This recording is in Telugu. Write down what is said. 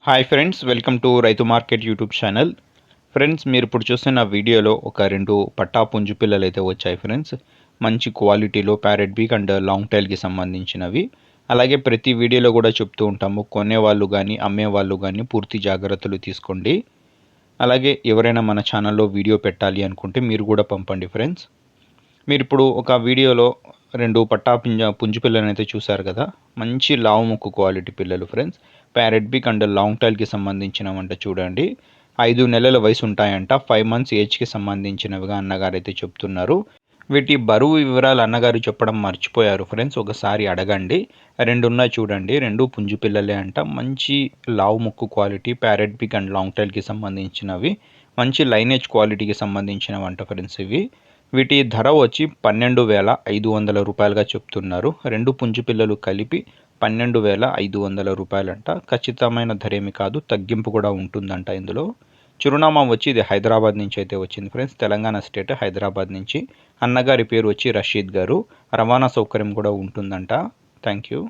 హాయ్ ఫ్రెండ్స్, వెల్కమ్ టు రైతు మార్కెట్ యూట్యూబ్ ఛానల్. ఫ్రెండ్స్, మీరు ఇప్పుడు చూస్తున్న వీడియోలో ఒక 2 పట్టా పుంజు పిల్లలు అయితే వచ్చాయి ఫ్రెండ్స్. మంచి క్వాలిటీలో ప్యారెట్ బీక్ అండ్ లాంగ్ టైల్కి సంబంధించినవి. అలాగే ప్రతి వీడియోలో కూడా చెప్తూ ఉంటాము, కొనేవాళ్ళు కానీ అమ్మేవాళ్ళు కానీ పూర్తి జాగ్రత్తలు తీసుకోండి. అలాగే ఎవరైనా మన ఛానల్లో వీడియో పెట్టాలి అనుకుంటే మీరు కూడా పంపండి ఫ్రెండ్స్. మీరు ఇప్పుడు ఒక వీడియోలో 2 పట్టా పుంజు పిల్లలను అయితే చూశారు కదా. మంచి లావు ముక్కు క్వాలిటీ పిల్లలు ఫ్రెండ్స్. ప్యారెట్ బీక్ అండ్ లాంగ్ టైల్కి సంబంధించినవంట చూడండి. 5 నెలల వయసు ఉంటాయంట. 5 మంత్స్ ఏజ్కి సంబంధించినవిగా అన్నగారు అయితే చెప్తున్నారు. వీటి బరువు వివరాలు అన్నగారు చెప్పడం మర్చిపోయారు ఫ్రెండ్స్, ఒకసారి అడగండి. 2 ఉన్నాయి చూడండి, 2 పుంజు పిల్లలే అంట. మంచి లావు ముక్కు క్వాలిటీ ప్యారెట్ బీక్ అండ్ లాంగ్ టైల్కి సంబంధించినవి. మంచి లైనేజ్ క్వాలిటీకి సంబంధించినవంట ఫ్రెండ్స్ ఇవి. వీటి ధర వచ్చి 12,500 రూపాయలుగా చెప్తున్నారు. 2 పుంజు పిల్లలు కలిపి 12,500 రూపాయలంట. ఖచ్చితమైన ధర ఏమి కాదు, తగ్గింపు కూడా ఉంటుందంట ఇందులో. చిరునామా వచ్చి ఇది హైదరాబాద్ నుంచి అయితే వచ్చింది ఫ్రెండ్స్, తెలంగాణ స్టేట్ హైదరాబాద్ నుంచి. అన్నగారి పేరు వచ్చి రషీద్ గారు. రవాణా సౌకర్యం కూడా ఉంటుందంట. Thank you.